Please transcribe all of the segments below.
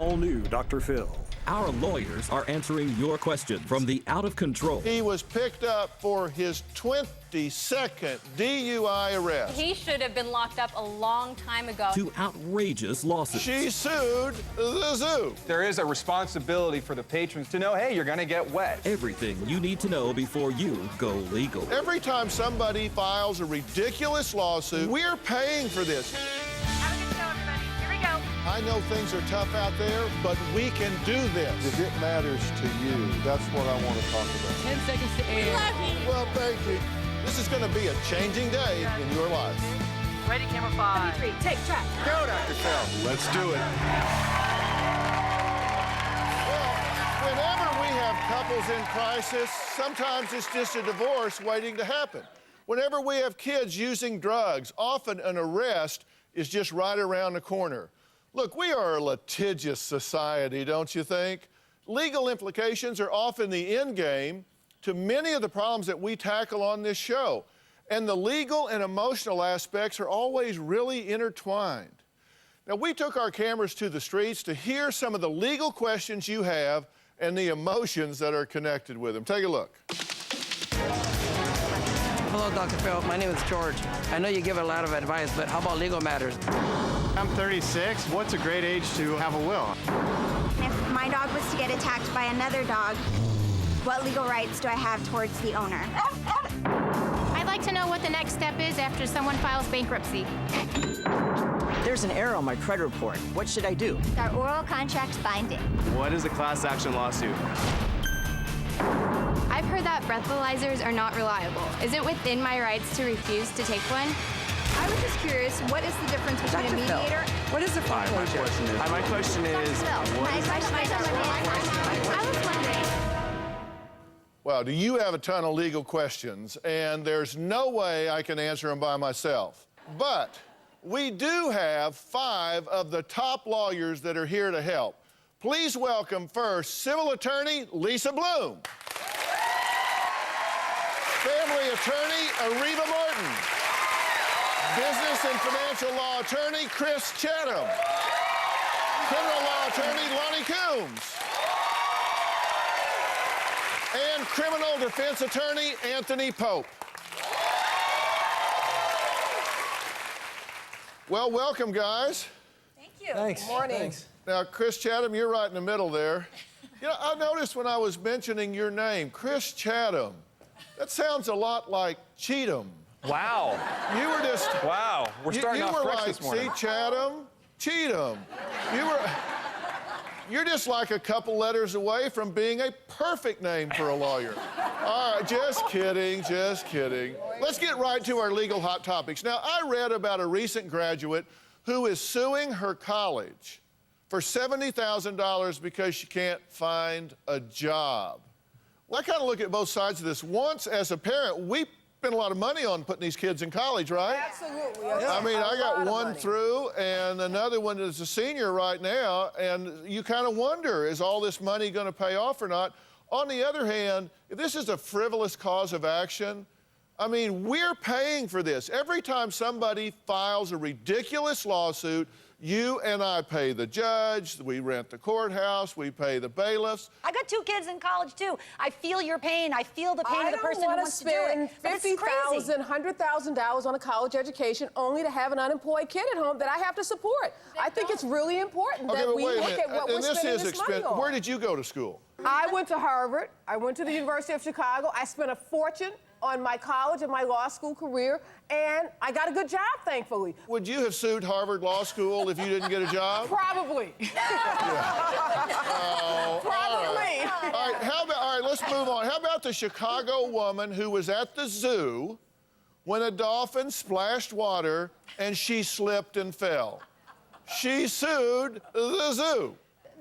All new Dr. Phil. Our lawyers are answering your question from the out of control. He was picked up for his 22nd DUI arrest. He should have been locked up a long time ago. To outrageous lawsuits. She sued the zoo. There is a responsibility for the patrons to know, hey, you're going to get wet. Everything you need to know before you go legal. Every time somebody files a ridiculous lawsuit, we're paying for this. Have a good show, everybody. Here we go. I know things are tough out there, but we can do this. If it matters to you, that's what I want to talk about. 10 seconds to air. Well, thank you. This is going to be a changing day in your life. Ready, camera 5. 3, take track. Go, Dr. Phil. Let's do it. Well, whenever we have couples in crisis, sometimes it's just a divorce waiting to happen. Whenever we have kids using drugs, often an arrest is just right around the corner. Look, we are a litigious society, don't you think? Legal implications are often the end game to many of the problems that we tackle on this show. And the legal and emotional aspects are always really intertwined. Now, we took our cameras to the streets to hear some of the legal questions you have and the emotions that are connected with them. Take a look. Hello, Dr. Phil. My name is George. I know you give a lot of advice, but how about legal matters? I'm 36. What's a great age to have a will? If my dog was to get attacked by another dog, what legal rights do I have towards the owner? I'd like to know what the next step is after someone files bankruptcy. There's an error on my credit report. What should I do? Are oral contracts binding? What is a class action lawsuit? I've heard that breathalyzers are not reliable. Is it within my rights to refuse to take one? I was just curious, what is the difference between a mediator? What is a foreclosure? My question is, I was wondering. Well, do you have a ton of legal questions? And there's no way I can answer them by myself. But we do have 5 of the top lawyers that are here to help. Please welcome first civil attorney Lisa Bloom. Family attorney Ariva Martin. Business and financial law attorney Chris Chatham. Criminal law attorney Lonnie Coombs. And criminal defense attorney Anthony Pope. Well, welcome, guys. Thank you. Thanks. Good morning. Thanks. Now, Chris Chatham, you're right in the middle there. You know, I noticed when I was mentioning your name, Chris Chatham, that sounds a lot like Cheatham. Wow. You were just... Wow. We're starting off fresh this morning. See, Chatham, Cheatham. You're just like a couple letters away from being a perfect name for a lawyer. All right, just kidding, just kidding. Let's get right to our legal hot topics. Now, I read about a recent graduate who is suing her college for $70,000 because she can't find a job. Well, I kind of look at both sides of this. Once, as a parent, we spend a lot of money on putting these kids in college, right? Absolutely. I mean, I got one through and another one is a senior right now, and you kind of wonder, is all this money going to pay off or not? On the other hand, if this is a frivolous cause of action, I mean, we're paying for this. Every time somebody files a ridiculous lawsuit, you and I pay the judge, we rent the courthouse, we pay the bailiffs. I got 2 kids in college, too. I feel your pain. I feel the pain of the person who wants to do it. $50,000, $100,000 on a college education only to have an unemployed kid at home that I have to support. I think it's really important that we look at what we're spending this money on. Where did you go to school? I went to Harvard. I went to the University of Chicago. I spent a fortune on my college and my law school career, and I got a good job, thankfully. Would you have sued Harvard Law School if you didn't get a job? Probably. Oh, Probably. All right, let's move on. How about the Chicago woman who was at the zoo when a dolphin splashed water and she slipped and fell? She sued the zoo.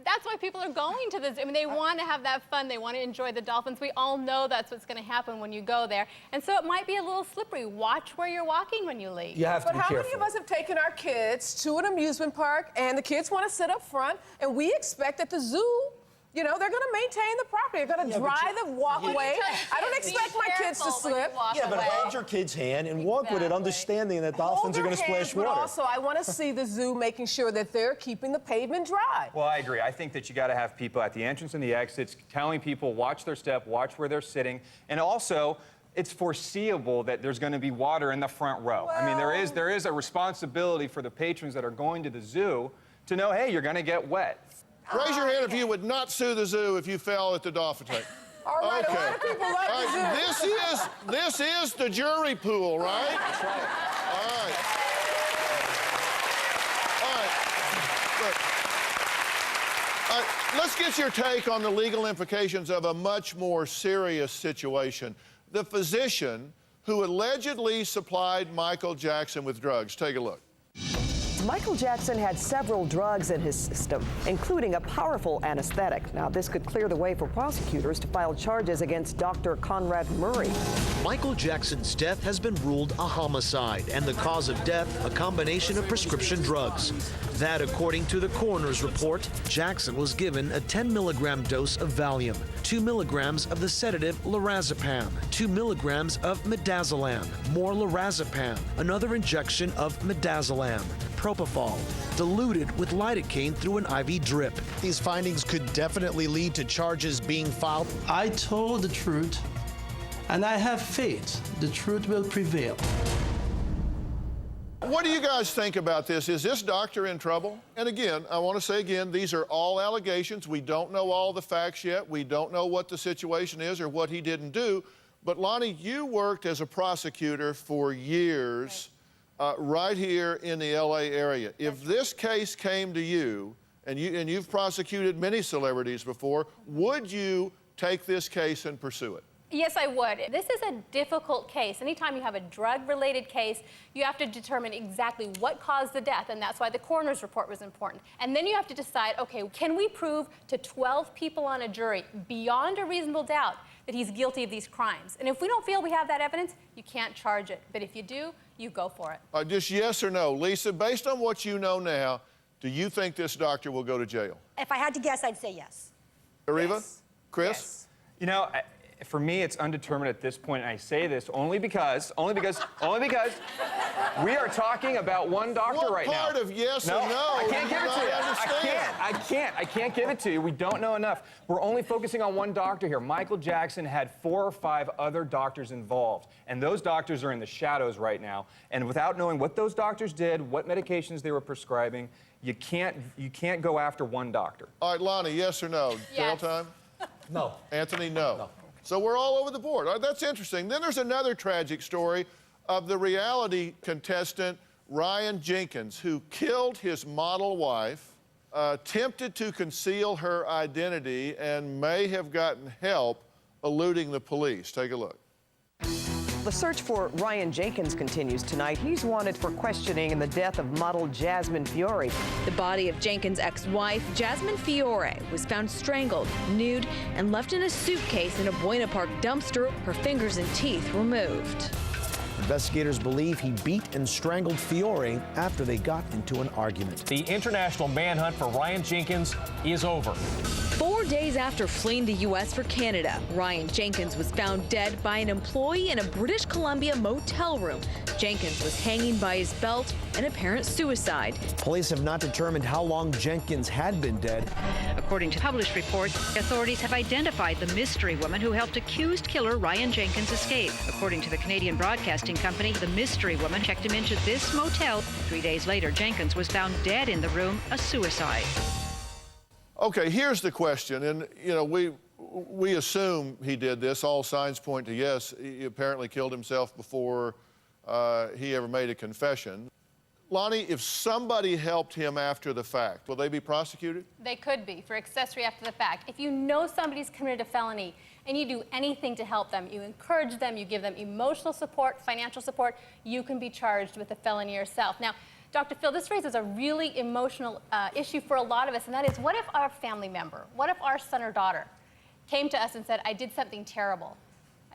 That's why people are going to the zoo. I mean, they want to have that fun. They want to enjoy the dolphins. We all know that's what's going to happen when you go there. And so it might be a little slippery. Watch where you're walking when you leave. You have to But how many of us have taken our kids to an amusement park and the kids want to sit up front and we expect that the zoo, You know, they're going to maintain the property. They're going to dry the walkway. I don't expect my kids to slip. Yeah, but hold your kid's hand and walk with it, understanding that dolphins are going to splash water. But also, I want to see the zoo making sure that they're keeping the pavement dry. Well, I agree. I think that you got to have people at the entrance and the exits telling people watch their step, watch where they're sitting, and also it's foreseeable that there's going to be water in the front row. Well, I mean, there is a responsibility for the patrons that are going to the zoo to know, hey, you're going to get wet. Raise your hand if you would not sue the zoo if you fell at the dolphin tank. All right, okay. A lot of people like the zoo. This is the jury pool, right? That's right. All right. All right. Look. Let's get your take on the legal implications of a much more serious situation. The physician who allegedly supplied Michael Jackson with drugs. Take a look. Michael Jackson had several drugs in his system, including a powerful anesthetic. Now, this could clear the way for prosecutors to file charges against Dr. Conrad Murray. Michael Jackson's death has been ruled a homicide, and the cause of death, a combination of prescription drugs. That, according to the coroner's report, Jackson was given a 10-milligram dose of Valium, 2 milligrams of the sedative lorazepam, 2 milligrams of midazolam, more lorazepam, another injection of midazolam, propofol, diluted with lidocaine through an IV drip. These findings could definitely lead to charges being filed. I told the truth, and I have faith the truth will prevail. What do you guys think about this? Is this doctor in trouble? And again, I want to say again, these are all allegations. We don't know all the facts yet. We don't know what the situation is or what he didn't do. But Lonnie, you worked as a prosecutor for years right here in the LA area. If this case came to you, and you've prosecuted many celebrities before, would you take this case and pursue it? Yes, I would. This is a difficult case. Anytime you have a drug-related case, you have to determine exactly what caused the death, and that's why the coroner's report was important. And then you have to decide, okay, can we prove to 12 people on a jury beyond a reasonable doubt that he's guilty of these crimes? And if we don't feel we have that evidence, you can't charge it. But if you do, you go for it. Just yes or no. Lisa, based on what you know now, do you think this doctor will go to jail? If I had to guess, I'd say yes. Ariva? Yes. Chris? Yes. You know, for me, it's undetermined at this point, and I say this only because we are talking about one doctor right now. What part of yes no, or no? I can't give it to you. I can't give it to you. We don't know enough. We're only focusing on one doctor here. Michael Jackson had 4 or 5 other doctors involved, and those doctors are in the shadows right now. And without knowing what those doctors did, what medications they were prescribing, you can't go after one doctor. All right, Lonnie, yes or no? Yes. Jail time? No. Anthony, no. So we're all over the board. All right, that's interesting. Then there's another tragic story of the reality contestant, Ryan Jenkins, who killed his model wife, attempted to conceal her identity, and may have gotten help eluding the police. Take a look. The search for Ryan Jenkins continues tonight. He's wanted for questioning in the death of model Jasmine Fiore. The body of Jenkins' ex-wife, Jasmine Fiore, was found strangled, nude, and left in a suitcase in a Buena Park dumpster, her fingers and teeth removed. Investigators believe he beat and strangled Fiore after they got into an argument. The international manhunt for Ryan Jenkins is over. 4 days after fleeing the U.S. for Canada, Ryan Jenkins was found dead by an employee in a British Columbia motel room. Jenkins was hanging by his belt, an apparent suicide. Police have not determined how long Jenkins had been dead. According to published reports, authorities have identified the mystery woman who helped accused killer Ryan Jenkins escape. According to the Canadian Broadcasting Company, the mystery woman checked him into this motel. 3 days later, Jenkins was found dead in the room, a suicide. Okay, here's the question, and you know, we assume he did this. All signs point to yes. He apparently killed himself before he ever made a confession. Lonnie, if somebody helped him after the fact, will they be prosecuted? They could be for accessory after the fact. If you know somebody's committed a felony and you do anything to help them, you encourage them, you give them emotional support, financial support, you can be charged with a felony yourself. Now, Dr. Phil, this raises a really emotional issue for a lot of us, and that is, what if our family member, what if our son or daughter came to us and said, I did something terrible,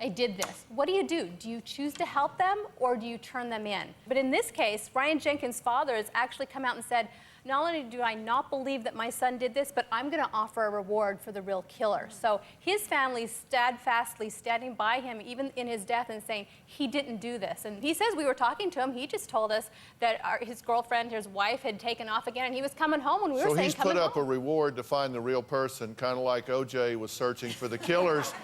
I did this. What do? Do you choose to help them, or do you turn them in? But in this case, Ryan Jenkins' father has actually come out and said, not only do I not believe that my son did this, but I'm going to offer a reward for the real killer. So his family's steadfastly standing by him, even in his death, and saying he didn't do this. And he says we were talking to him. He just told us that his girlfriend, his wife, had taken off again, and he was coming home when we were saying, so he's put up a reward to find the real person, kind of like O.J. was searching for the killers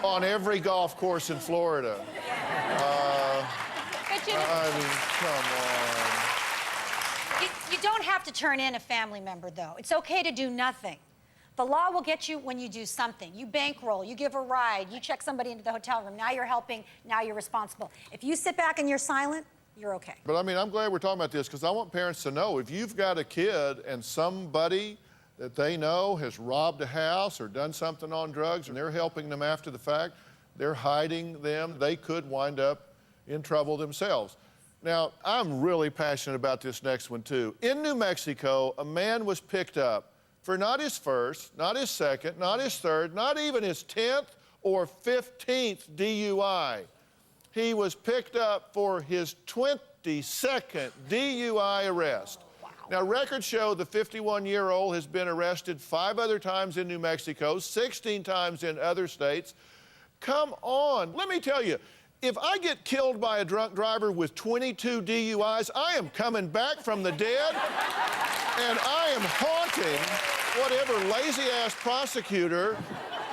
on every golf course in Florida. I mean, come on. You don't have to turn in a family member, though. It's okay to do nothing. The law will get you when you do something. You bankroll, you give a ride, you check somebody into the hotel room. Now you're helping, now you're responsible. If you sit back and you're silent, you're okay. But I mean, I'm glad we're talking about this because I want parents to know if you've got a kid and somebody that they know has robbed a house or done something on drugs and they're helping them after the fact, they're hiding them, they could wind up in trouble themselves. Now, I'm really passionate about this next one, too. In New Mexico, a man was picked up for not his first, not his second, not his third, not even his 10th or 15th DUI. He was picked up for his 22nd DUI arrest. Wow. Now, records show the 51-year-old has been arrested 5 other times in New Mexico, 16 times in other states. Come on, let me tell you, if I get killed by a drunk driver with 22 DUIs, I am coming back from the dead, and I am haunting whatever lazy-ass prosecutor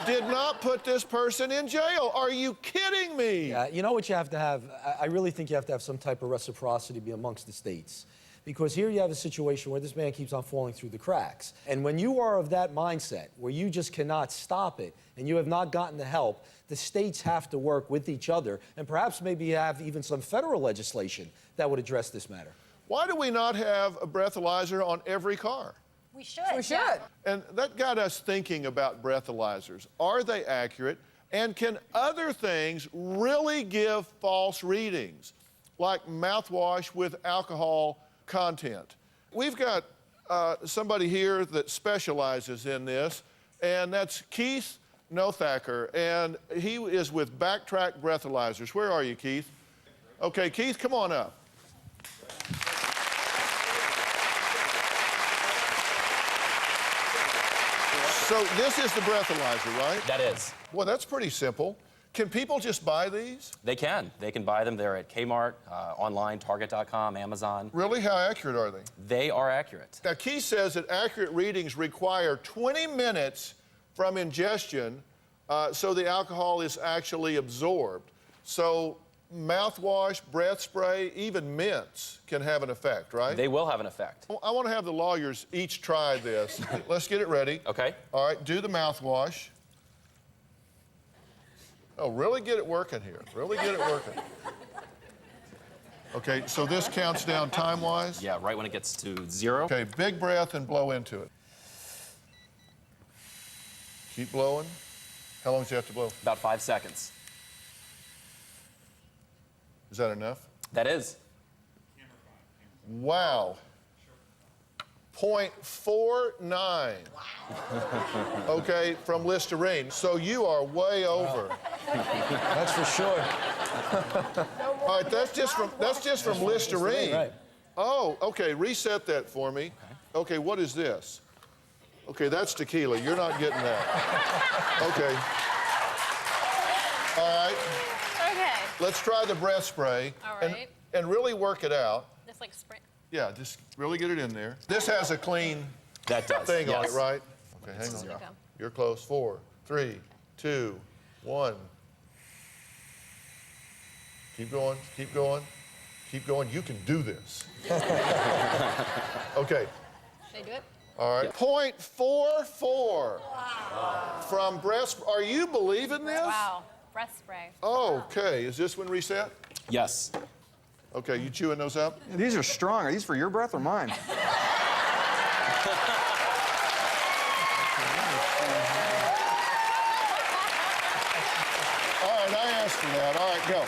did not put this person in jail. Are you kidding me? Yeah, you know what you have to have? I really think you have to have some type of reciprocity be amongst the states. Because here you have a situation where this man keeps on falling through the cracks. And when you are of that mindset, where you just cannot stop it, and you have not gotten the help, the states have to work with each other, and perhaps maybe have even some federal legislation that would address this matter. Why do we not have a breathalyzer on every car? We should. We should. And that got us thinking about breathalyzers. Are they accurate? And can other things really give false readings, like mouthwash with alcohol content? We've got somebody here that specializes in this, and that's Keith Nothacker, and he is with Backtrack Breathalyzers. Where are you, Keith? Okay, Keith, come on up. So this is the breathalyzer, right? That is. Well, that's pretty simple. Can people just buy these? They can. They can buy them. They're at Kmart, online, Target.com, Amazon. Really? How accurate are they? They are accurate. Now, Keith says that accurate readings require 20 minutes from ingestion so the alcohol is actually absorbed. So mouthwash, breath spray, even mints can have an effect, right? They will have an effect. I want to have the lawyers each try this. Let's get it ready. Okay. All right, do the mouthwash. Oh, really get it working here. Really get it working. Okay, so this counts down time-wise? Yeah, right when it gets to 0. Okay, big breath and blow into it. Keep blowing. How long do you have to blow? About 5 seconds. Is that enough? That is. Wow. 0.49. Okay, from Listerine. So you are way over. That's for sure. All right, that's just from Listerine. Right. Oh, okay, reset that for me. Okay, what is this? Okay, that's tequila. You're not getting that. Okay. All right. Okay. Let's try the breath spray. All right. And really work it out. Just like spray. Yeah, just really get it in there. This has a clean thing on it, right? Okay, hang on. You're close. 4, 3, 2, 1. Keep going, keep going, keep going. You can do this. Okay. They do it? All right. 0.44 from breath. Are you believing this? Wow. Breath spray. Okay. Is this one reset? Yes. Okay, you chewing those up? These are strong. Are these for your breath or mine? All right, I asked for that. All right, go.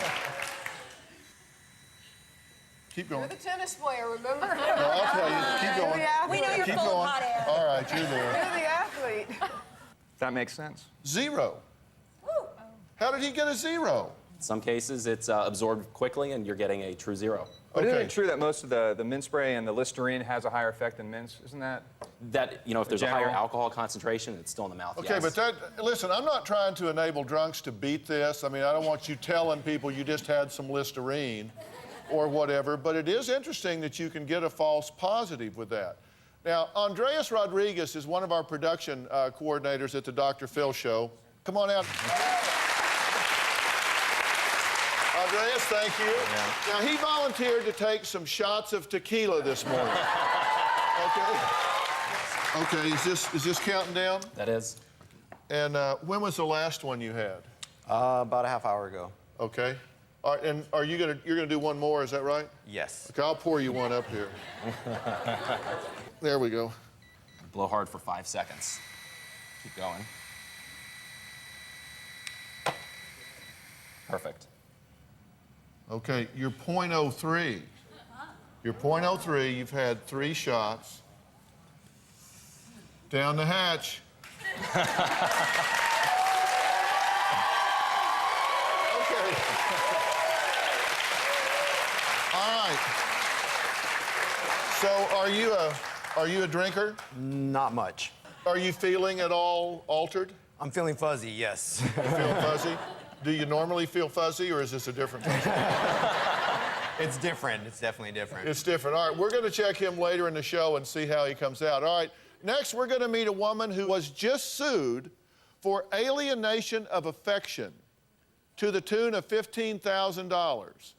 Keep going. You're the tennis player, remember? No, I'll tell you. Keep going. We know you're Keep full going. of hot air. All right, you're there. You're the athlete. That makes sense. 0. How did he get a 0? In some cases, it's absorbed quickly and you're getting a true zero. But isn't it true that most of the mint spray and the Listerine has a higher effect than mints? Isn't that? That, you know, if there's a higher alcohol concentration, it's still in the mouth. Okay, yes. but listen, I'm not trying to enable drunks to beat this. I mean, I don't want you telling people you just had some Listerine or whatever, but it is interesting that you can get a false positive with that. Now, Andreas Rodriguez is one of our production coordinators at the Dr. Phil Show. Come on out. Andreas, thank you. Yeah. Now, he volunteered to take some shots of tequila this morning. Okay, is this counting down? That is. And when was the last one you had? About a half hour ago. Okay. All right, and you're gonna do one more, is that right? Yes. Okay, I'll pour you one up here. There we go. Blow hard for 5 seconds. Keep going. Perfect. Okay, you're .03. You're .03, you've had 3 shots. Down the hatch. Okay. All right. So are you a drinker? Not much. Are you feeling at all altered? I'm feeling fuzzy, yes. You feel fuzzy? Do you normally feel fuzzy, or is this a different fuzzy? It's different. It's definitely different. It's different. All right, we're going to check him later in the show and see how he comes out. All right, next we're going to meet a woman who was just sued for alienation of affection to the tune of $15,000.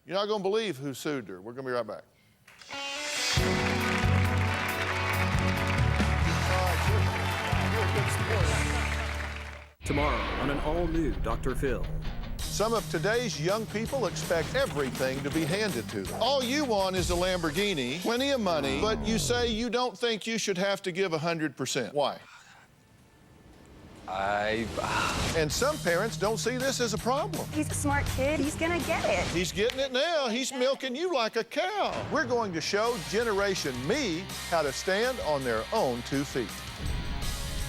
You're not going to believe who sued her. We're going to be right back. Tomorrow on an all-new Dr. Phil. Some of today's young people expect everything to be handed to them. All you want is a Lamborghini, plenty of money, but you say you don't think you should have to give 100%. Why? And some parents don't see this as a problem. He's a smart kid. He's gonna get it. He's getting it now. He's milking you like a cow. We're going to show Generation Me how to stand on their own 2 feet.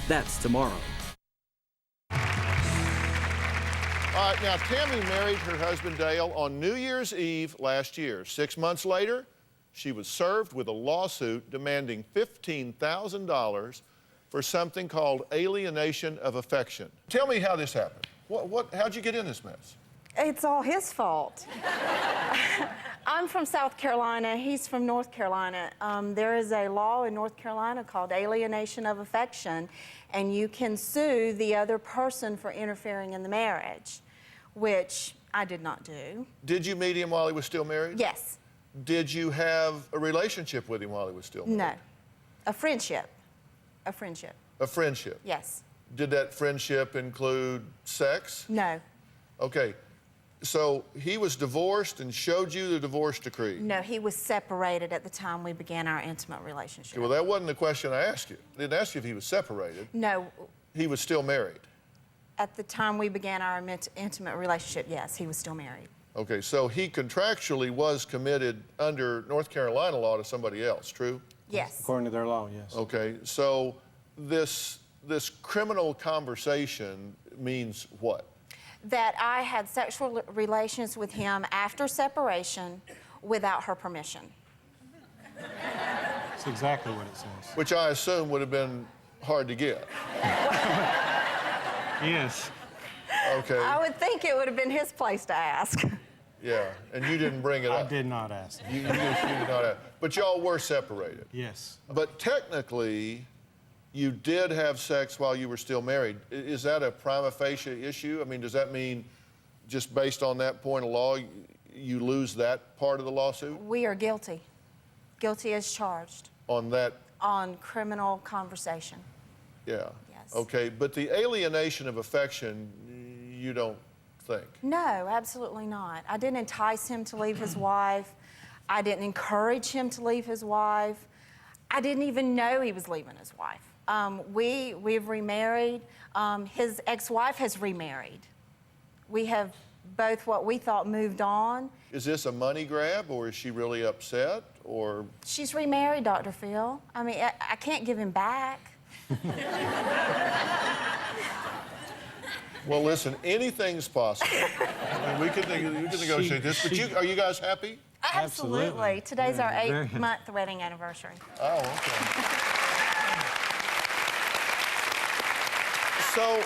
That's tomorrow. All right, now Tammy married her husband Dale on New Year's Eve last year. 6 months later, she was served with a lawsuit demanding $15,000 for something called alienation of affection. Tell me how this happened. How'd you get in this mess? It's all his fault. I'm from South Carolina. He's from North Carolina. There is a law in North Carolina called alienation of affection, and you can sue the other person for interfering in the marriage, which I did not do. Did you meet him while he was still married? Yes. Did you have a relationship with him while he was still married? No. A friendship. A friendship. A friendship? Yes. Did that friendship include sex? No. Okay. So he was divorced and showed you the divorce decree? No, he was separated at the time we began our intimate relationship. Well, that wasn't the question I asked you. I didn't ask you if he was separated. No. He was still married? At the time we began our intimate relationship, yes, he was still married. Okay, so he contractually was committed under North Carolina law to somebody else, true? Yes. According to their law, yes. Okay, so this criminal conversation means what? That I had sexual relations with him after separation without her permission. That's exactly what it says. Which I assume would have been hard to get. Yes. Okay. I would think it would have been his place to ask. Yeah, and you didn't bring it up. I did not ask. You did not ask. But y'all were separated. Yes. But technically, you did have sex while you were still married. Is that a prima facie issue? I mean, does that mean just based on that point of law, you lose that part of the lawsuit? We are guilty. Guilty as charged. On that? On criminal conversation. Yeah. Yes. Okay, but the alienation of affection, you don't think? No, absolutely not. I didn't entice him to leave his wife. I didn't encourage him to leave his wife. I didn't even know he was leaving his wife. We've remarried. His ex-wife has remarried. We have both what we thought moved on. Is this a money grab, or is she really upset, or? She's remarried, Dr. Phil. I mean, I can't give him back. Well, listen, anything's possible. I mean, we can negotiate this, but are you guys happy? Absolutely. Today's our 8-month wedding anniversary. Oh, okay. So,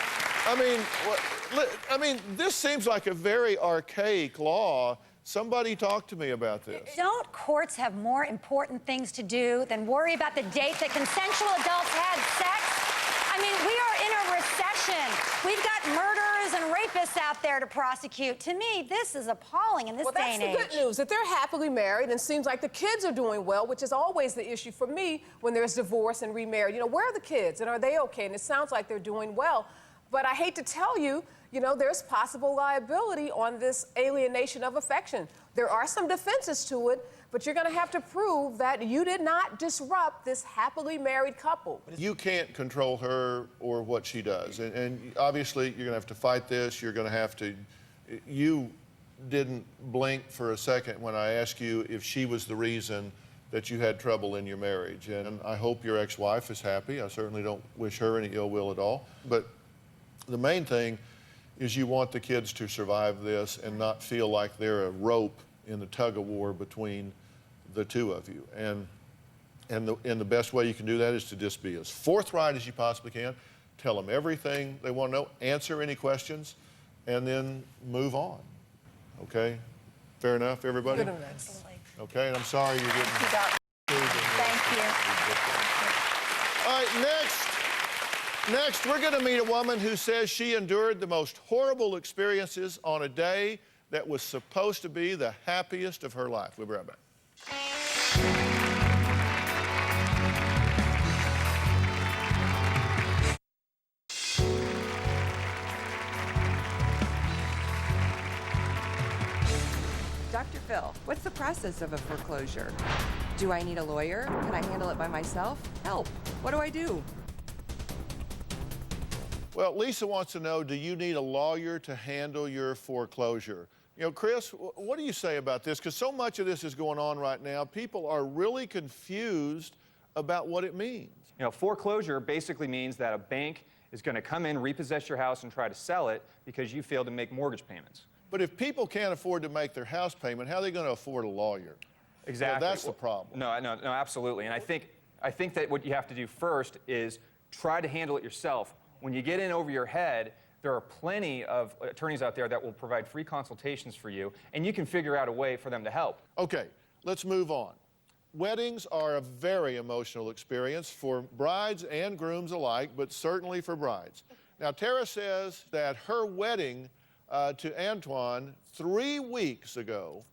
I mean, this seems like a very archaic law. Somebody talk to me about this. Don't courts have more important things to do than worry about the date that consensual adults had sex? I mean, we are in a recession. We've got murderers and rapists out there to prosecute. To me, this is appalling in this day and age. Well, that's the good news, that they're happily married, and it seems like the kids are doing well, which is always the issue for me when there's divorce and remarried. You know, where are the kids, and are they okay? And it sounds like they're doing well. But I hate to tell you, you know, there's possible liability on this alienation of affection. There are some defenses to it, but you're going to have to prove that you did not disrupt this happily married couple. You can't control her or what she does. And obviously, you're going to have to fight this. You're going to have to... You didn't blink for a second when I asked you if she was the reason that you had trouble in your marriage. And I hope your ex-wife is happy. I certainly don't wish her any ill will at all. But the main thing is you want the kids to survive this and not feel like they're a rope in the tug-of-war between the two of you. And the best way you can do that is to just be as forthright as you possibly can, tell them everything they want to know, answer any questions, and then move on. Okay? Fair enough, everybody? Good enough. Okay, and I'm sorry you're getting... Thank you. All right, Next, we're going to meet a woman who says she endured the most horrible experiences on a day that was supposed to be the happiest of her life. We'll be right back. Dr. Phil, what's the process of a foreclosure? Do I need a lawyer? Can I handle it by myself? Help. What do I do? Well, Lisa wants to know, do you need a lawyer to handle your foreclosure? You know, Chris, what do you say about this? Because so much of this is going on right now. People are really confused about what it means. You know, foreclosure basically means that a bank is going to come in, repossess your house, and try to sell it because you failed to make mortgage payments. But if people can't afford to make their house payment, how are they going to afford a lawyer? Exactly. Well, that's the problem. No, absolutely. And I think that what you have to do first is try to handle it yourself. When you get in over your head, there are plenty of attorneys out there that will provide free consultations for you, and you can figure out a way for them to help. Okay, let's move on. Weddings are a very emotional experience for brides and grooms alike, but certainly for brides. Now, Tara says that her wedding to Antoine 3 weeks ago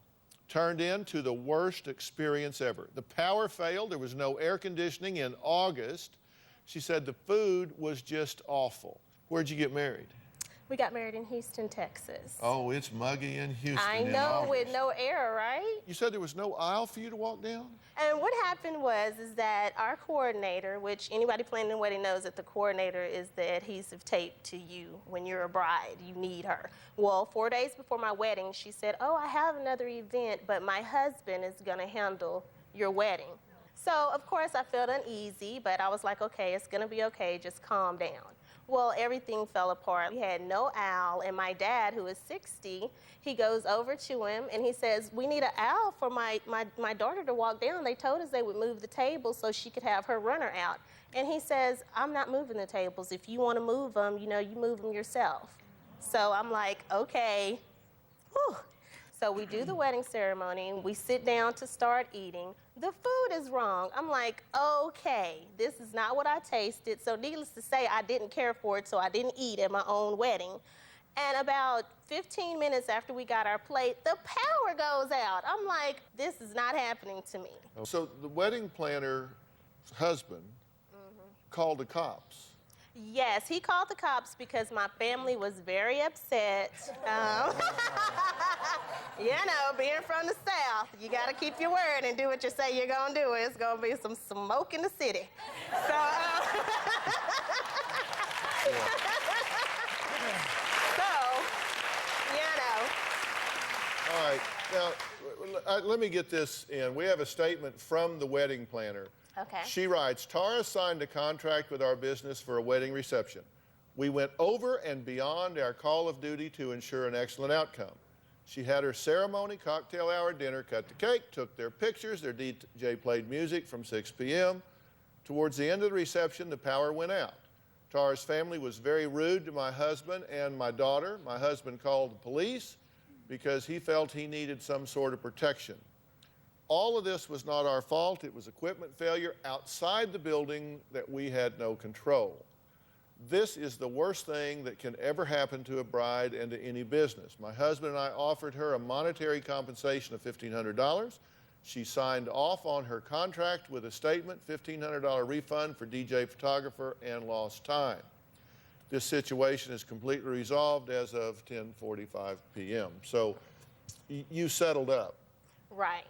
turned into the worst experience ever. The power failed. There was no air conditioning in August. She said the food was just awful. Where'd you get married? We got married in Houston, Texas. Oh, it's muggy in Houston. I know, with no air, right? You said there was no aisle for you to walk down? And what happened was that our coordinator, which anybody planning a wedding knows that the coordinator is the adhesive tape to you when you're a bride. You need her. Well, 4 days before my wedding, she said, oh, I have another event, but my husband is going to handle your wedding. So, of course, I felt uneasy, but I was like, okay, it's going to be okay. Just calm down. Well, everything fell apart. We had no owl, and my dad, who is 60, he goes over to him, and he says, we need an owl for my daughter to walk down. They told us they would move the tables so she could have her runner out. And he says, I'm not moving the tables. If you want to move them, you know, you move them yourself. So I'm like, okay. Whew. So we do the wedding ceremony, and we sit down to start eating. The food is wrong. I'm like, okay, this is not what I tasted. So needless to say, I didn't care for it, so I didn't eat at my own wedding. And about 15 minutes after we got our plate, the power goes out. I'm like, this is not happening to me. So the wedding planner's husband called the cops. Yes, he called the cops because my family was very upset. You know, being from the South, you got to keep your word and do what you say you're going to do. It's going to be some smoke in the city. So, you know. All right. Now, let me get this in. We have a statement from the wedding planner. Okay. She writes, Tara signed a contract with our business for a wedding reception. We went over and beyond our call of duty to ensure an excellent outcome. She had her ceremony, cocktail hour, dinner, cut the cake, took their pictures, their DJ played music from 6 p.m. Towards the end of the reception, the power went out. Tara's family was very rude to my husband and my daughter. My husband called the police because he felt he needed some sort of protection. All of this was not our fault. It was equipment failure outside the building that we had no control. This is the worst thing that can ever happen to a bride and to any business. My husband and I offered her a monetary compensation of $1,500. She signed off on her contract with a statement, $1,500 refund for DJ photographer and lost time. This situation is completely resolved as of 10:45 p.m. So you settled up. Right.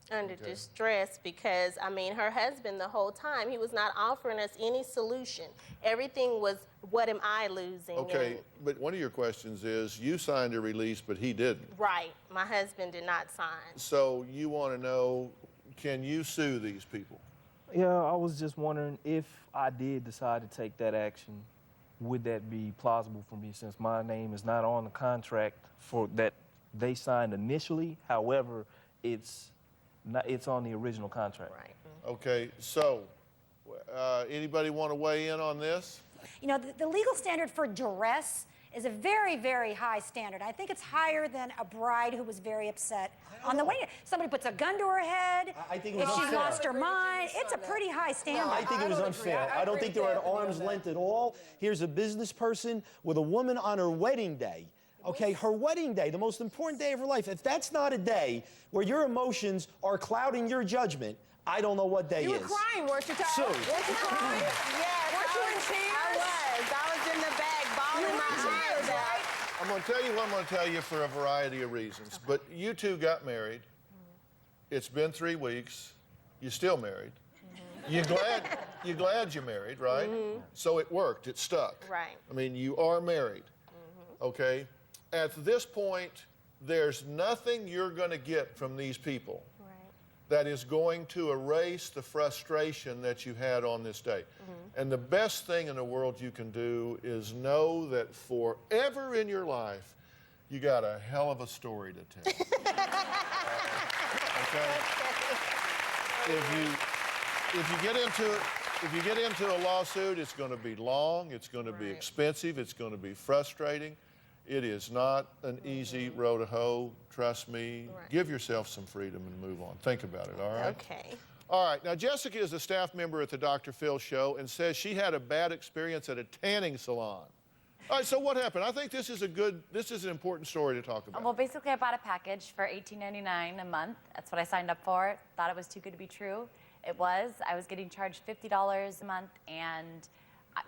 Under distress because, I mean, her husband the whole time, he was not offering us any solution. Everything was, what am I losing? Okay, but one of your questions is, you signed a release, but he didn't. Right. My husband did not sign. So you want to know, can you sue these people? Yeah, I was just wondering if I did decide to take that action, would that be plausible for me since my name is not on the contract for that they signed initially? However, it's on the original contract. Right. Okay, so anybody want to weigh in on this? You know, the legal standard for duress is a very, very high standard. I think it's higher than a bride who was very upset on the way. Somebody puts a gun to her head. I think it was if she unfair. lost her mind, it's a pretty high standard. I think it was unfair. I don't think they were at arm's length at all. Here's a business person with a woman on her wedding day. Okay, her wedding day, the most important day of her life. If that's not a day where your emotions are clouding your judgment, I don't know what day is. You were crying, weren't you, Tara? Sue. Weren't you crying? Yes, Weren't you in tears? I was in the bag, bawling my eyes out. I'm going to tell you what I'm going to tell you for a variety of reasons. But you two got married. It's been 3 weeks. You're still married. You're glad you're married, right? So it worked. It stuck. Right. I mean, you are married. Okay? At this point, there's nothing you're going to get from these people that is going to erase the frustration that you had on this day. And the best thing in the world you can do is know that forever in your life, you got a hell of a story to tell. Okay? If you get into a lawsuit, it's going to be long, it's going to be expensive, it's going to be frustrating. It is not an easy row to hoe. Trust me. Give yourself some freedom and move on. Think about it, all right? Okay. All right. Now, Jessica is a staff member at the Dr. Phil Show and says she had a bad experience at a tanning salon. All right, so what happened? I think this is an important story to talk about. Well, basically, I bought a package for $18.99 a month. That's what I signed up for. Thought it was too good to be true. It was. I was getting charged $50 a month, and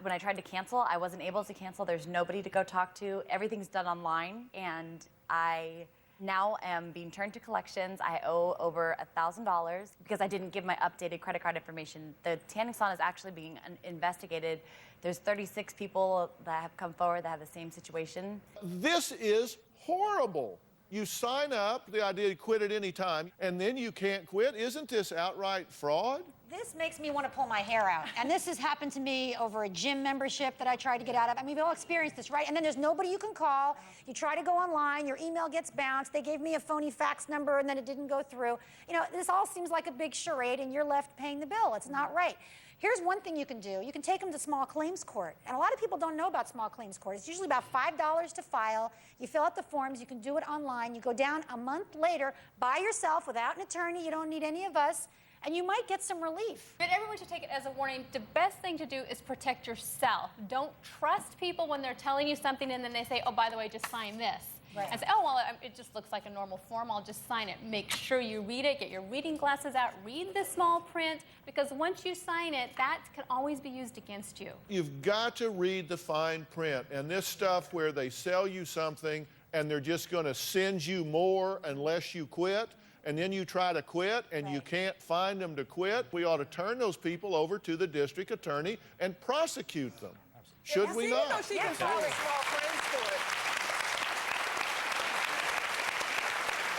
when I tried to cancel, I wasn't able to cancel. There's nobody to go talk to. Everything's done online, and I now am being turned to collections. I owe over $1,000 because I didn't give my updated credit card information. The tanning salon is actually being investigated. There's 36 people that have come forward that have the same situation. This is horrible. You sign up, the idea to quit at any time, and then you can't quit. Isn't this outright fraud? This makes me want to pull my hair out. And this has happened to me over a gym membership that I tried to get out of. I mean, we've all experienced this, right? And then there's nobody you can call. You try to go online, your email gets bounced. They gave me a phony fax number, and then it didn't go through. You know, this all seems like a big charade, and you're left paying the bill. It's not right. Here's one thing you can do. You can take them to small claims court. And a lot of people don't know about small claims court. It's usually about $5 to file. You fill out the forms. You can do it online. You go down a month later by yourself without an attorney. You don't need any of us. And you might get some relief. But everyone should take it as a warning. The best thing to do is protect yourself. Don't trust people when they're telling you something and then they say, oh, by the way, just sign this. Right. And say, oh, well, it just looks like a normal form. I'll just sign it. Make sure you read it. Get your reading glasses out. Read the small print. Because once you sign it, that can always be used against you. You've got to read the fine print. And this stuff where they sell you something and they're just going to send you more unless you quit, and then you try to quit and you can't find them to quit, we ought to turn those people over to the district attorney and prosecute them. Should we not? You know she can file a small claims court.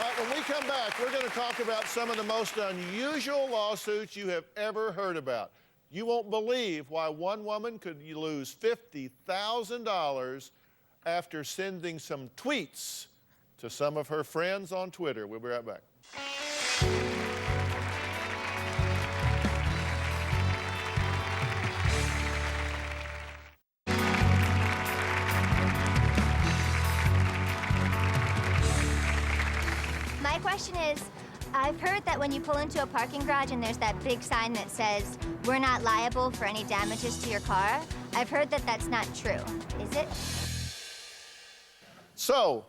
All right, when we come back, we're going to talk about some of the most unusual lawsuits you have ever heard about. You won't believe why one woman could lose $50,000 after sending some tweets to some of her friends on Twitter. We'll be right back. My question is, I've heard that when you pull into a parking garage and there's that big sign that says, "We're not liable for any damages to your car," I've heard that that's not true. Is it? So,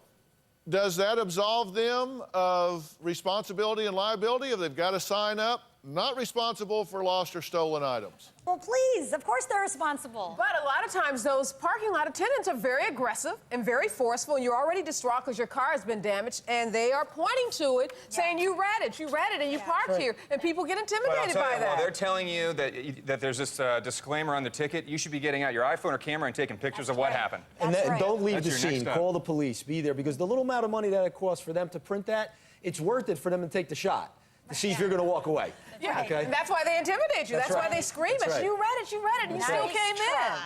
does that absolve them of responsibility and liability if they've got to sign up, not responsible for lost or stolen items? Well, please, of course they're responsible. But a lot of times those parking lot attendants are very aggressive and very forceful, and you're already distraught because your car has been damaged, and they are pointing to it, saying, you read it, and you parked here, and people get intimidated by that. While they're telling you that there's this disclaimer on the ticket, you should be getting out your iPhone or camera and taking pictures of what happened. And don't leave That's the your next scene. step. Call the police. Be there, because the little amount of money that it costs for them to print that, it's worth it for them to take the shot to see if you're going to walk away. Yeah, okay? and that's why they intimidate you. That's why they scream at right. you. You read it, and you still came in.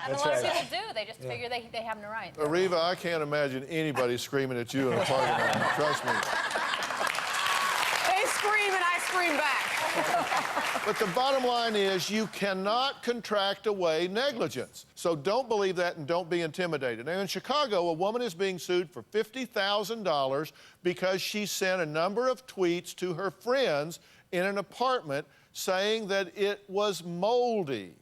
And a lot of people do. They just figure they have no right. Ariva, I can't imagine anybody screaming at you in a parking lot. Trust me. They scream and I scream back. But the bottom line is you cannot contract away negligence. So don't believe that and don't be intimidated. Now, in Chicago, a woman is being sued for $50,000 because she sent a number of tweets to her friends in an apartment saying that it was moldy.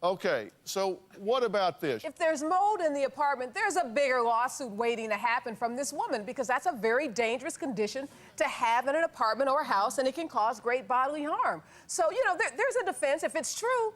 Okay, so what about this? If there's mold in the apartment, there's a bigger lawsuit waiting to happen from this woman, because that's a very dangerous condition to have in an apartment or a house, and it can cause great bodily harm. So, you know, there's a defense. If it's true,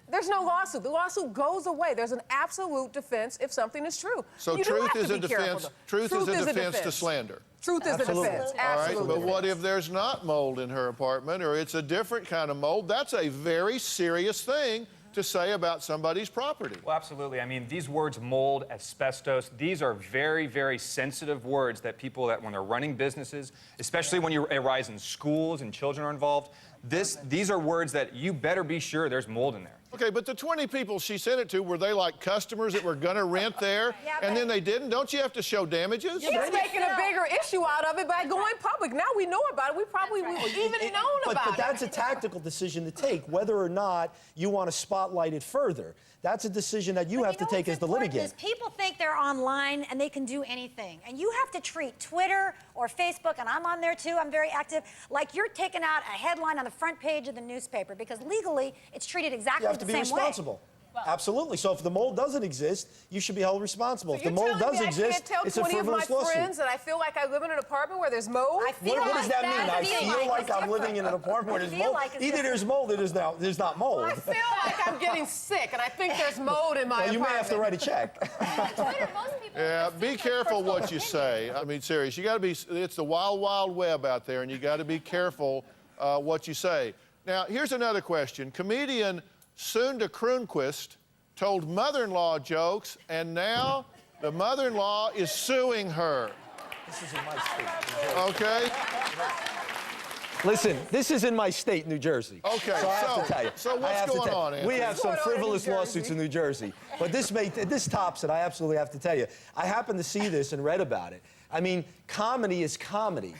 there's no lawsuit. The lawsuit goes away. There's an absolute defense if something is true. So truth is a defense. Truth is a defense to slander. Truth is a defense. Absolutely. All right, but what if there's not mold in her apartment, or it's a different kind of mold? That's a very serious thing to say about somebody's property. Well, absolutely. I mean, these words, mold, asbestos, these are very, very sensitive words that people, that when they're running businesses, especially when you arise in schools and children are involved, these are words that you better be sure there's mold in there. Okay, but the 20 people she sent it to, were they like customers that were going to rent there, and then they didn't? Don't you have to show damages? She's making a bigger issue out of it by going public. Now we know about it. We probably would even known about it. But that's a tactical decision to take, whether or not you want to spotlight it further. That's a decision that you have to take as the litigant. People think they're online and they can do anything. And you have to treat Twitter or Facebook, and I'm on there too, I'm very active, like you're taking out a headline on the front page of the newspaper, because legally it's treated exactly the same way. You have to be responsible. Absolutely. So if the mold doesn't exist, you should be held responsible. If the mold does exist, it's a frivolous lawsuit. I can't tell 20 of my friends that I feel like I live in an apartment where there's mold? What does that mean? I feel like I'm living in an apartment where there's mold? Either there's mold or there's not mold. Well, I feel like I'm getting sick, and I think there's mold in my apartment. You may have to write a check. Yeah, be careful what you say. I mean, serious. You got to be. It's the wild, wild web out there, and you got to be careful what you say. Now, here's another question. Comedian Sunda Kroonquist told mother-in-law jokes, and now the mother-in-law is suing her. This is in my state. Okay? Listen, this is in my state, New Jersey. Okay, so I have to tell you. So what's going on, Anthony? We have some frivolous lawsuits in New Jersey. But this tops it, I absolutely have to tell you. I happened to see this and read about it. I mean, comedy is comedy.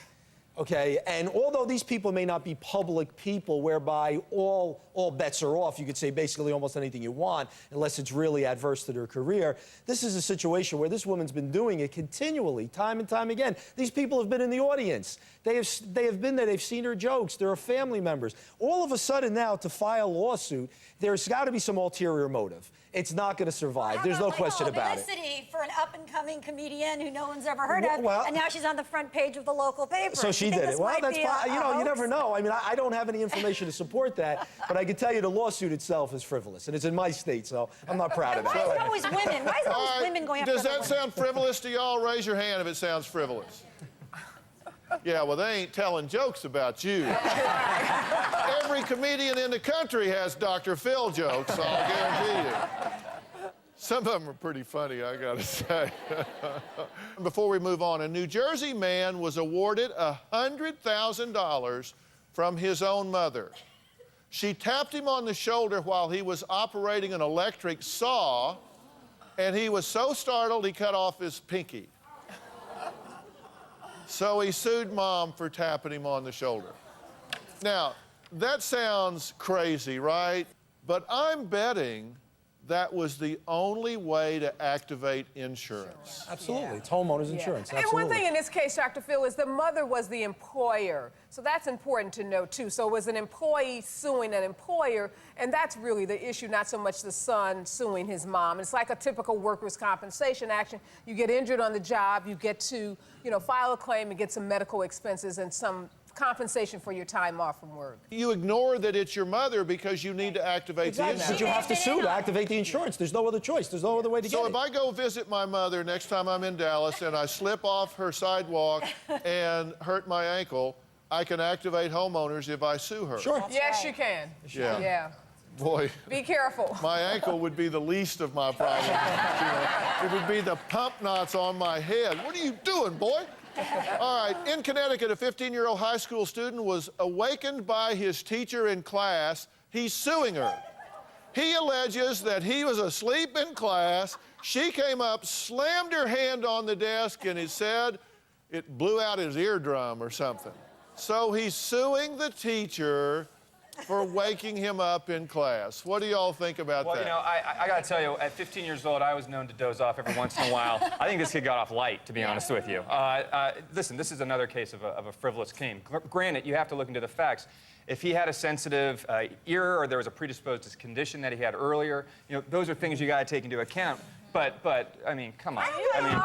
Okay, and although these people may not be public people whereby all bets are off, you could say basically almost anything you want, unless it's really adverse to their career, this is a situation where this woman's been doing it continually, time and time again. These people have been in the audience. They have been there, they've seen her jokes, they're family members. All of a sudden now, to file a lawsuit, there's got to be some ulterior motive. It's not going to survive. There's no question about it. Publicity for an up-and-coming comedian who no one's ever heard of, Well, and now she's on the front page of the local paper. So she did it. Well, that's fine. You know, you never know. I mean, I don't have any information to support that, but I can tell you the lawsuit itself is frivolous, and it's in my state, so I'm not proud of that. Why is it always women? Why is it always women going after Does that women? sound frivolous to y'all? Raise your hand if it sounds frivolous. Yeah, well, they ain't telling jokes about you. Every comedian in the country has Dr. Phil jokes, I'll guarantee you. Some of them are pretty funny, I gotta say. Before we move on, a New Jersey man was awarded $100,000 from his own mother She tapped him on the shoulder while he was operating an electric saw, and he was so startled he cut off his pinky. So he sued Mom for tapping him on the shoulder. Now, that sounds crazy, right? But I'm betting that was the only way to activate insurance. Absolutely. It's homeowners insurance. And Absolutely. one thing in this case, Dr. Phil, is the mother was the employer. So that's important to know, too. So it was an employee suing an employer, and that's really the issue, not so much the son suing his mom. It's like a typical workers' compensation action. You get injured on the job, you get to, file a claim and get some medical expenses and some compensation for your time off from work. You ignore that it's your mother because you need to activate the insurance. But you have to sue to activate the insurance. There's no other choice. There's no other way to get it. So if I go visit my mother next time I'm in Dallas and I slip off her sidewalk and hurt my ankle, I can activate homeowners if I sue her. Sure. Yes, you can. Yeah. Boy. Be careful. My ankle would be the least of my problems. It would be the pump knots on my head. What are you doing, boy? All right, in Connecticut, a 15-year-old high school student was awakened by his teacher in class. He's suing her. He alleges that he was asleep in class. She came up, slammed her hand on the desk, and it said it blew out his eardrum or something. So he's suing the teacher for waking him up in class. What do y'all think about that? Well, I got to tell you, at 15 years old, I was known to doze off every once in a while. I think this kid got off light, to be honest with you. Listen, this is another case of a frivolous claim. Granted, you have to look into the facts. If he had a sensitive ear or there was a predisposed condition that he had earlier, those are things you got to take into account. But I mean, come on.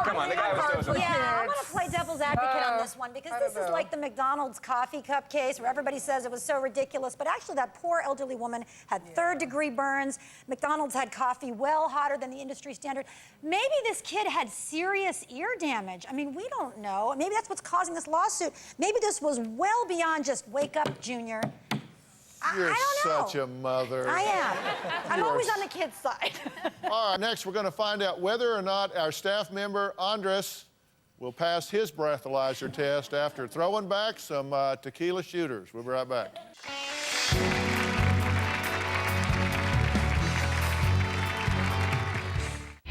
Come on. The guy was dozing. Yeah, I'm going to play devil's advocate on this one because this is like the McDonald's coffee cup case where everybody says it was so ridiculous, but actually that poor elderly woman had third-degree burns. McDonald's had coffee well hotter than the industry standard. Maybe this kid had serious ear damage. I mean, we don't know. Maybe that's what's causing this lawsuit. Maybe this was well beyond just wake up, Junior. You're I don't know. such a mother. I am. I'm always on the kid's side. All right, next we're going to find out whether or not our staff member, Andres, will pass his breathalyzer test after throwing back some tequila shooters. We'll be right back.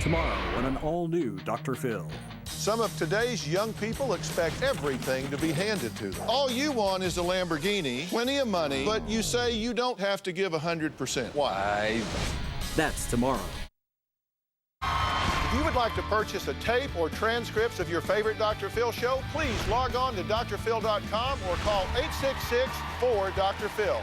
Tomorrow on an all-new Dr. Phil. Some of today's young people expect everything to be handed to them. All you want is a Lamborghini, plenty of money, but you say you don't have to give 100%. Why? That's tomorrow. If you would like to purchase a tape or transcripts of your favorite Dr. Phil show, please log on to drphil.com or call 866-4-DR-PHIL.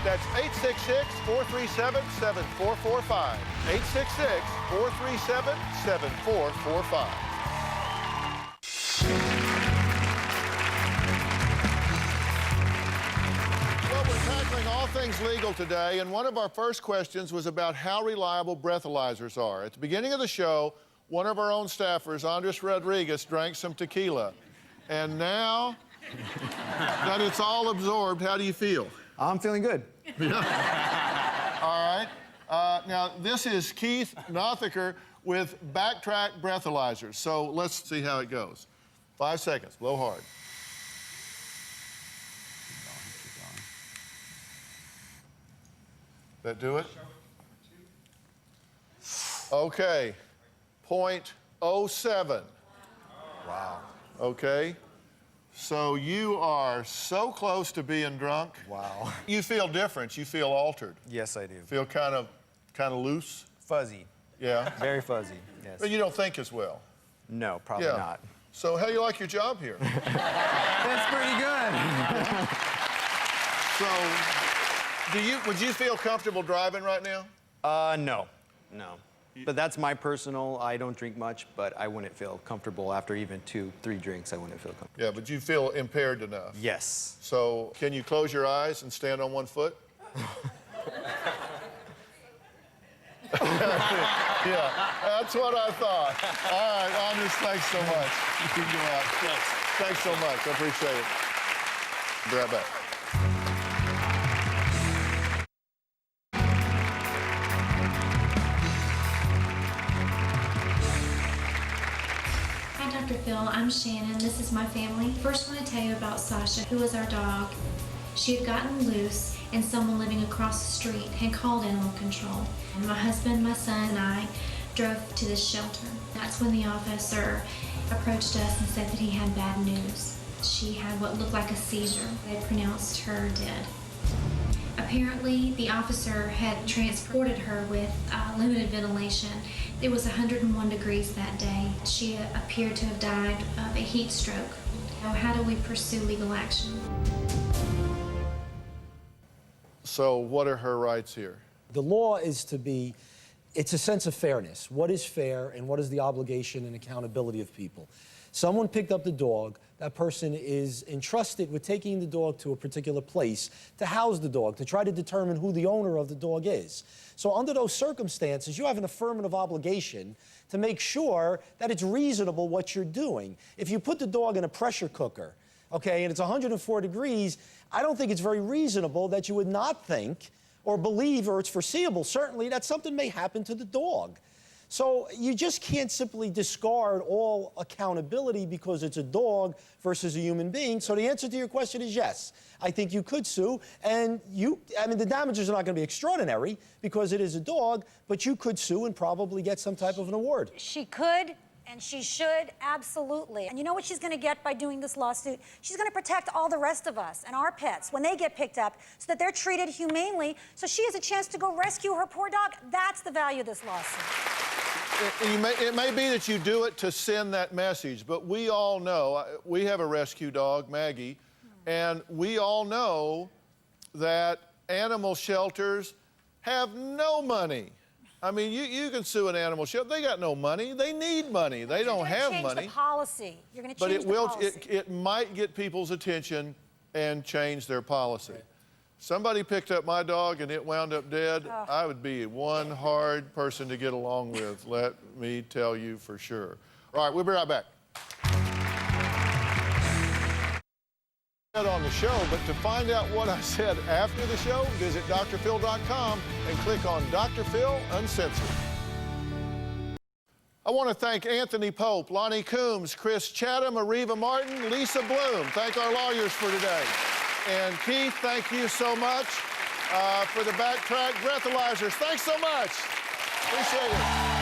That's 866-437-7445. 866-437-7445. Well, we're tackling all things legal today, and one of our first questions was about how reliable breathalyzers are. At the beginning of the show, one of our own staffers, Andres Rodriguez, drank some tequila. And now that it's all absorbed, how do you feel? I'm feeling good. Yeah. All right. Now, this is Keith Nothiker with Backtrack breathalyzers. So let's see how it goes. 5 seconds. Blow hard. That do it? Okay. 0.07. Wow. Okay. So you are so close to being drunk. Wow. You feel different. You feel altered. Yes, I do. Feel kind of loose. Fuzzy. Yeah. Very fuzzy. Yes. But you don't think as well. No, probably not. So how do you like your job here? That's pretty good. So, would you feel comfortable driving right now? No. But that's my personal, I don't drink much, but I wouldn't feel comfortable after even 2-3 drinks, I wouldn't feel comfortable. Yeah, but you feel impaired enough. Yes. So, can you close your eyes and stand on one foot? Yeah, that's what I thought. All right, Andres, thanks so much. You can go out. Thanks so much. I appreciate it. Be right back. Hi, Dr. Phil. I'm Shannon. This is my family. First, I want to tell you about Sasha, who was our dog. She had gotten loose, and someone living across the street had called animal control. And my husband, my son, and I drove to this shelter. That's when the officer approached us and said that he had bad news. She had what looked like a seizure. They pronounced her dead. Apparently, the officer had transported her with limited ventilation. It was 101 degrees that day. She appeared to have died of a heat stroke. Now, how do we pursue legal action? So what are her rights here? The law is to be, it's a sense of fairness. What is fair and what is the obligation and accountability of people? Someone picked up the dog. That person is entrusted with taking the dog to a particular place to house the dog, to try to determine who the owner of the dog is. So under those circumstances, you have an affirmative obligation to make sure that it's reasonable what you're doing. If you put the dog in a pressure cooker, okay, and it's 104 degrees, I don't think it's very reasonable that you would not think or believe, or it's foreseeable, certainly, that something may happen to the dog. So you just can't simply discard all accountability because it's a dog versus a human being. So the answer to your question is yes. I think you could sue, and the damages are not going to be extraordinary because it is a dog, but you could sue and probably get some type of an award. She could, and she should, absolutely. And you know what she's going to get by doing this lawsuit? She's going to protect all the rest of us and our pets when they get picked up so that they're treated humanely, so she has a chance to go rescue her poor dog. That's the value of this lawsuit. It may be that you do it to send that message, but we all know, we have a rescue dog, Maggie, and we all know that animal shelters have no money. I mean, you can sue an animal shelter. They got no money. They need money. They don't have money. You're going to change the policy. You're going to change the policy. But it might get people's attention and change their policy. Right. Somebody picked up my dog and it wound up dead. Oh. I would be one hard person to get along with, let me tell you for sure. All right, we'll be right back. On the show, but to find out what I said after the show, visit drphil.com and click on Dr. Phil Uncensored. I want to thank Anthony Pope, Lonnie Coombs, Chris Chatham, Ariva Martin, Lisa Bloom. Thank our lawyers for today. And Keith, thank you so much for the backtrack breathalyzers. Thanks so much. Appreciate it.